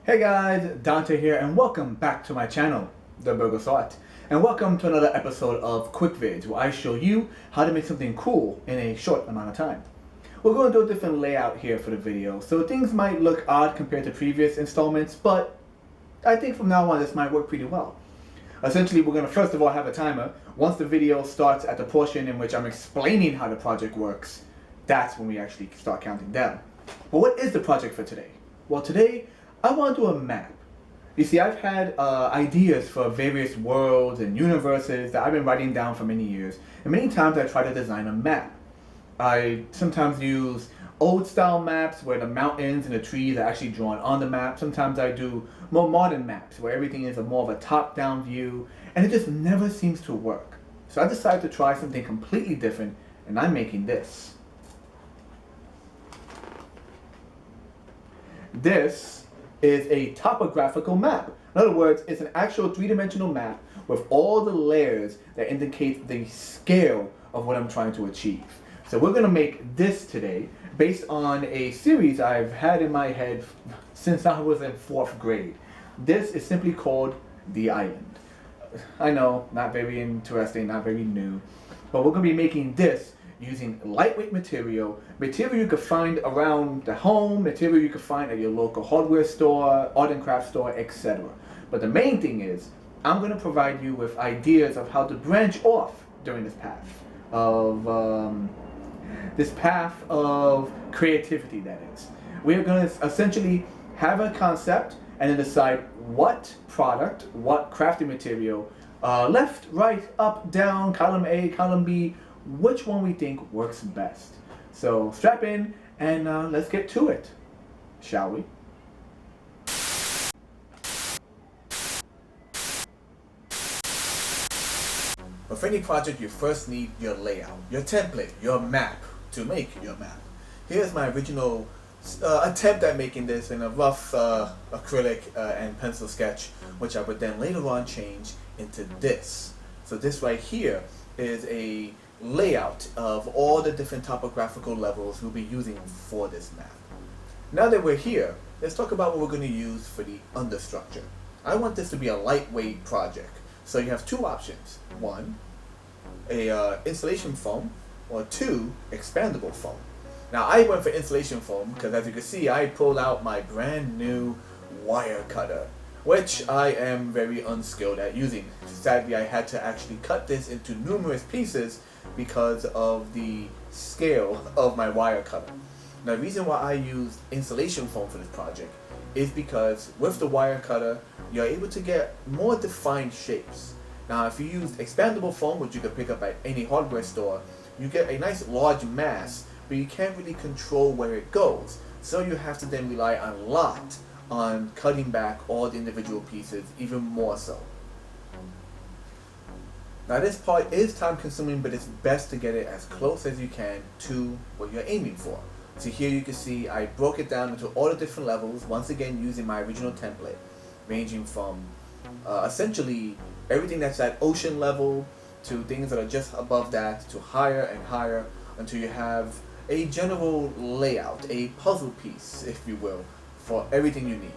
Hey guys, Dante here and welcome back to my channel, The Burger Thought. And welcome to another episode of Quick Vids where I show you how to make something cool in a short amount of time. We're going to do a different layout here for the video, so things might look odd compared to previous installments, but I think from now on this might work pretty well. Essentially, we're going to first of all have a timer. Once the video starts at the portion in which I'm explaining how the project works, that's when we actually start counting down. But what is the project for today? Well, today I want to do a map. You see, I've had ideas for various worlds and universes that I've been writing down for many years, and many times I try to design a map. I sometimes use old style maps where the mountains and the trees are actually drawn on the map. Sometimes I do more modern maps where everything is more of a top-down view, and it just never seems to work. So I decided to try something completely different, and I'm making this. This is a topographical map. In other words, it's an actual three-dimensional map with all the layers that indicate the scale of what I'm trying to achieve. So we're going to make this today based on a series I've had in my head since I was in 4th grade. This is simply called The Island. I know, not very interesting, not very new, but we're going to be making this using lightweight material you could find around the home, material you could find at your local hardware store, art and craft store, etc. But the main thing is, I'm going to provide you with ideas of how to branch off during this path of creativity, that is. We're going to essentially have a concept and then decide what product, what crafting material, left, right, up, down, column A, column B, which one we think works best. So strap in and let's get to it, shall we? With any project, you first need your layout, your template, your map to make your map. Here's my original attempt at making this in a rough acrylic and pencil sketch, which I would then later on change into this. So this right here is a layout of all the different topographical levels we'll be using for this map. Now that we're here, let's talk about what we're going to use for the understructure. I want this to be a lightweight project, so you have two options. One, a insulation foam, or two, expandable foam. Now I went for insulation foam because, as you can see, I pulled out my brand new wire cutter, which I am very unskilled at using. Sadly, I had to actually cut this into numerous pieces because of the scale of my wire cutter. Now, the reason why I used insulation foam for this project is because with the wire cutter, you're able to get more defined shapes. Now, if you use expandable foam, which you can pick up at any hardware store, you get a nice large mass, but you can't really control where it goes. So you have to then rely a lot on cutting back all the individual pieces, even more so. Now this part is time consuming, but it's best to get it as close as you can to what you're aiming for. So here you can see I broke it down into all the different levels, once again using my original template, ranging from essentially everything that's at ocean level to things that are just above that, to higher and higher, until you have a general layout, a puzzle piece, if you will, for everything you need.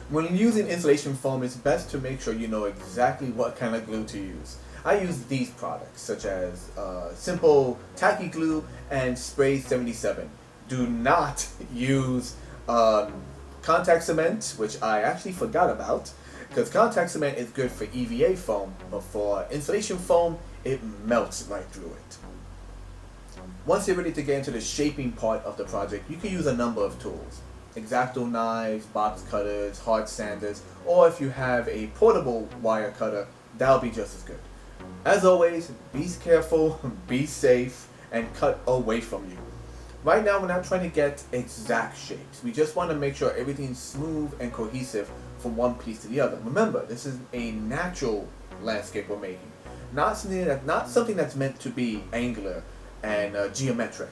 When using insulation foam, it's best to make sure you know exactly what kind of glue to use. I use these products, such as simple tacky glue and spray 77. Do not use contact cement, which I actually forgot about, because contact cement is good for EVA foam, but for insulation foam, it melts right through it. Once you're ready to get into the shaping part of the project, you can use a number of tools. X-Acto knives, box cutters, hard sanders, or if you have a portable wire cutter, that'll be just as good. As always, be careful, be safe, and cut away from you. Right now, we're not trying to get exact shapes. We just want to make sure everything's smooth and cohesive from one piece to the other. Remember, this is a natural landscape we're making, not something that's meant to be angular and geometric.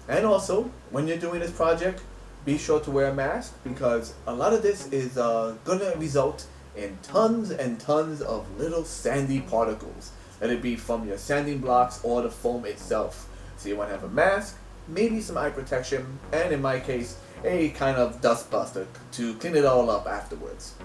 And also, when you're doing this project, be sure to wear a mask, because a lot of this is going to result in tons and tons of little sandy particles, let it be from your sanding blocks or the foam itself. So you want to have a mask, maybe some eye protection, and in my case, a kind of dust buster to clean it all up afterwards.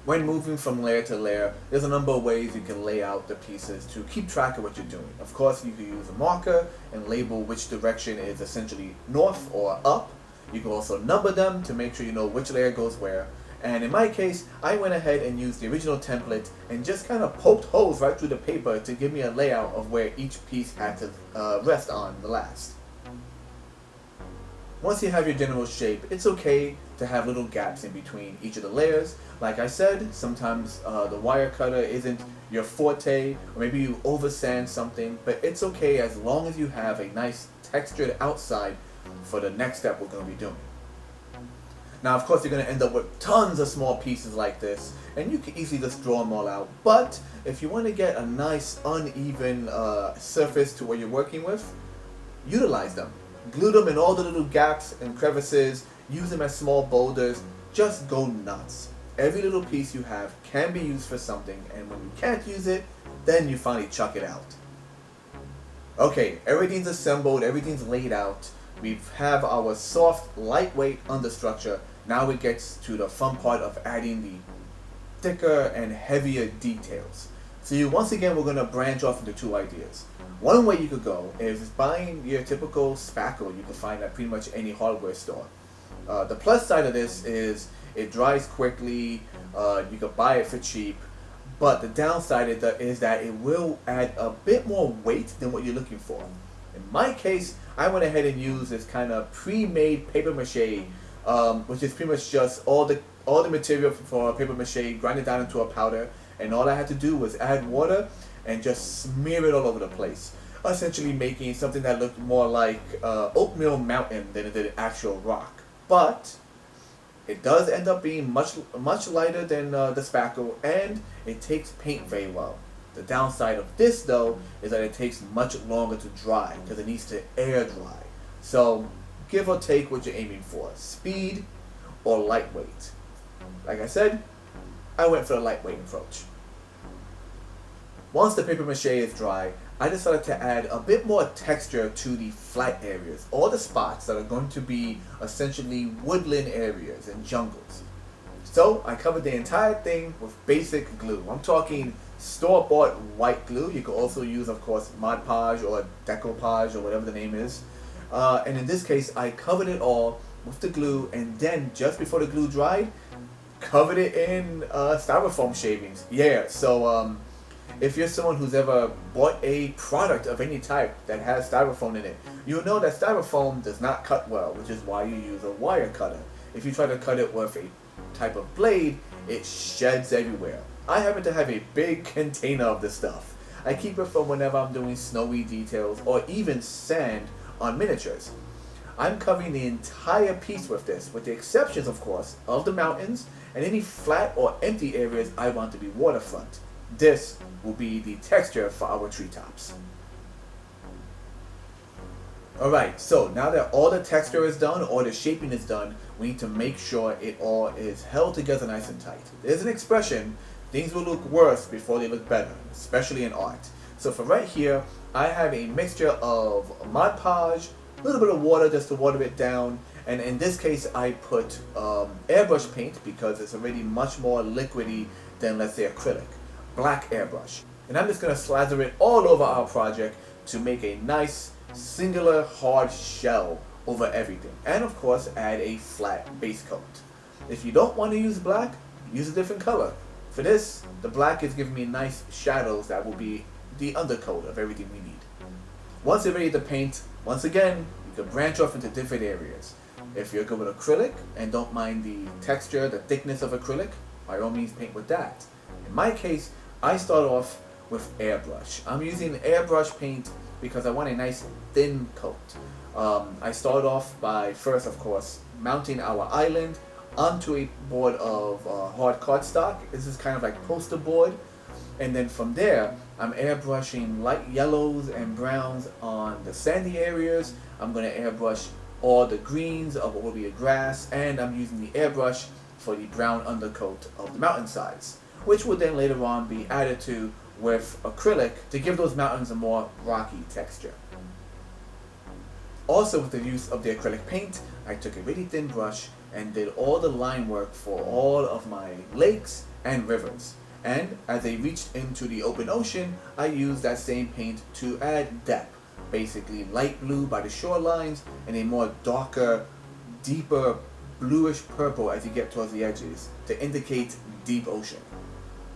When moving from layer to layer, there's a number of ways you can lay out the pieces to keep track of what you're doing. Of course, you can use a marker and label which direction is essentially north or up. You can also number them to make sure you know which layer goes where. And in my case, I went ahead and used the original template and just kind of poked holes right through the paper to give me a layout of where each piece had to rest on the last. Once you have your general shape, it's okay to have little gaps in between each of the layers. Like I said, sometimes the wire cutter isn't your forte, or maybe you over sand something, but it's okay as long as you have a nice textured outside for the next step we're going to be doing. Now, of course, you're going to end up with tons of small pieces like this, and you can easily just draw them all out. But if you want to get a nice uneven surface to what you're working with, utilize them. Glue them in all the little gaps and crevices, use them as small boulders, just go nuts. Every little piece you have can be used for something, and when you can't use it, then you finally chuck it out. Okay, everything's assembled, everything's laid out. We have our soft, lightweight understructure. Now it gets to the fun part of adding the thicker and heavier details. So once again, we're going to branch off into two ideas. One way you could go is buying your typical spackle you can find at pretty much any hardware store. The plus side of this is it dries quickly, you can buy it for cheap, but the downside is that it will add a bit more weight than what you're looking for. In my case, I went ahead and used this kind of pre-made paper mache, which is pretty much just all the material for paper mache, grind it down into a powder, and all I had to do was add water and just smear it all over the place, essentially making something that looked more like oatmeal mountain than it did actual rock. But it does end up being much lighter than the spackle, and it takes paint very well. The downside of this, though, is that it takes much longer to dry because it needs to air dry. So give or take what you're aiming for, speed or lightweight. Like I said, I went for the lightweight approach. Once the paper mache is dry, I decided to add a bit more texture to the flat areas, or the spots that are going to be essentially woodland areas and jungles. So I covered the entire thing with basic glue. I'm talking store-bought white glue. You can also use, of course, Mod Podge or Decoupage or whatever the name is. And in this case, I covered it all with the glue, and then just before the glue dried, covered it in styrofoam shavings. Yeah, so if you're someone who's ever bought a product of any type that has styrofoam in it, you'll know that styrofoam does not cut well, which is why you use a wire cutter. If you try to cut it with a type of blade, it sheds everywhere. I happen to have a big container of this stuff. I keep it from whenever I'm doing snowy details or even sand on miniatures. I'm covering the entire piece with this, with the exceptions, of course, of the mountains and any flat or empty areas I want to be waterfront. This will be the texture for our treetops. Alright, so now that all the texture is done, all the shaping is done, we need to make sure it all is held together nice and tight. There's an expression, things will look worse before they look better, especially in art. So for right here, I have a mixture of Mod Podge, a little bit of water just to water it down, and in this case I put airbrush paint because it's already much more liquidy than, let's say, acrylic. Black airbrush. And I'm just going to slather it all over our project to make a nice singular hard shell over everything. And of course add a flat base coat. If you don't want to use black, use a different color. For this, the black is giving me nice shadows that will be the undercoat of everything we need. Once you're ready to paint, once again, you can branch off into different areas. If you're good with acrylic and don't mind the texture, the thickness of acrylic, by all means paint with that. In my case, I start off with airbrush. I'm using airbrush paint because I want a nice thin coat. I start off by first, of course, mounting our island onto a board of hard cardstock. This is kind of like poster board. And then from there, I'm airbrushing light yellows and browns on the sandy areas. I'm going to airbrush all the greens of what will be a grass, and I'm using the airbrush for the brown undercoat of the mountainsides, which will then later on be added to with acrylic to give those mountains a more rocky texture. Also, with the use of the acrylic paint, I took a really thin brush and did all the line work for all of my lakes and rivers. And as they reached into the open ocean, I used that same paint to add depth. Basically light blue by the shorelines and a more darker, deeper bluish purple as you get towards the edges to indicate deep ocean.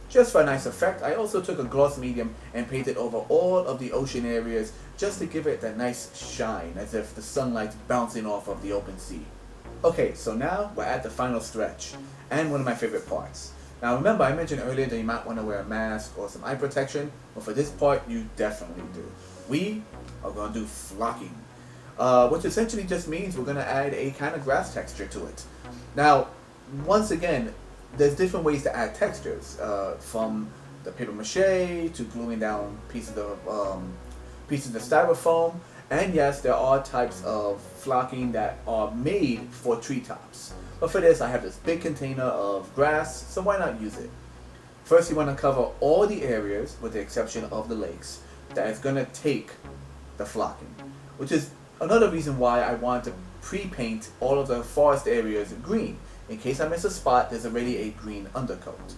Just for a nice effect, I also took a gloss medium and painted over all of the ocean areas just to give it that nice shine, as if the sunlight's bouncing off of the open sea. Okay, so now we're at the final stretch, and one of my favorite parts. Now remember, I mentioned earlier that you might want to wear a mask or some eye protection, but for this part, you definitely do. We are going to do flocking, which essentially just means we're going to add a kind of grass texture to it. Now, once again, there's different ways to add textures, from the paper mache to gluing down pieces of styrofoam, and yes, there are types of flocking that are made for treetops. But for this, I have this big container of grass, so why not use it? First, you want to cover all the areas, with the exception of the lakes, that is going to take the flocking, which is another reason why I want to pre-paint all of the forest areas green. In case I miss a spot, there's already a green undercoat.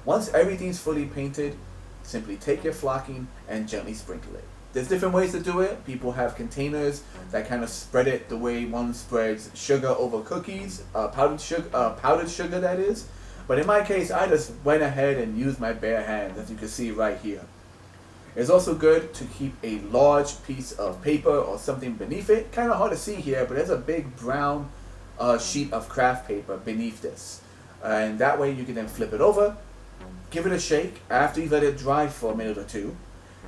Once everything's fully painted, simply take your flocking and gently sprinkle it. There's different ways to do it. People have containers that kind of spread it the way one spreads sugar over cookies, powdered sugar that is. But in my case, I just went ahead and used my bare hands, as you can see right here. It's also good to keep a large piece of paper or something beneath it. Kind of hard to see here, but there's a big brown sheet of craft paper beneath this. And that way you can then flip it over, give it a shake after you let it dry for a minute or two,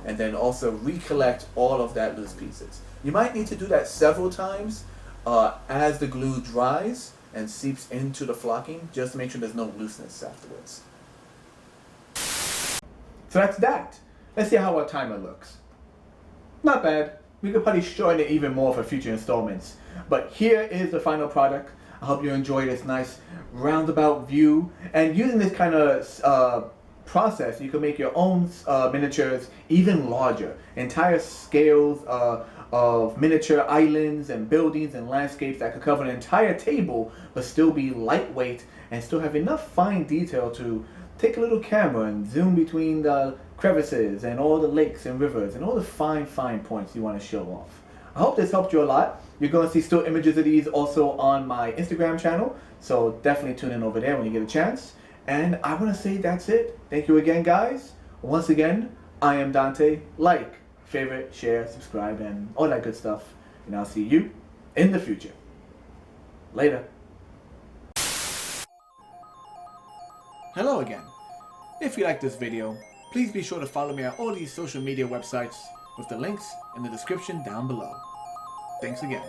and then also recollect all of that loose pieces. You might need to do that several times as the glue dries and seeps into the flocking, just to make sure there's no looseness afterwards. So that's that. Let's see how our timer looks. Not bad. We could probably shorten it even more for future installments. But here is the final product. I hope you enjoy this nice roundabout view. And using this kind of process, you can make your own miniatures even larger. Entire scales of miniature islands and buildings and landscapes that could cover an entire table, but still be lightweight and still have enough fine detail to take a little camera and zoom between the crevices and all the lakes and rivers and all the fine points you want to show off. I hope this helped you a lot. You're going to see still images of these also on my Instagram channel, so definitely tune in over there when you get a chance. And I want to say that's it. Thank you again, guys. Once again, I am Dante. Like, favorite, share, subscribe, and all that good stuff. And I'll see you in the future. Later. Hello again. If you like this video, please be sure to follow me on all these social media websites with the links in the description down below. Thanks again.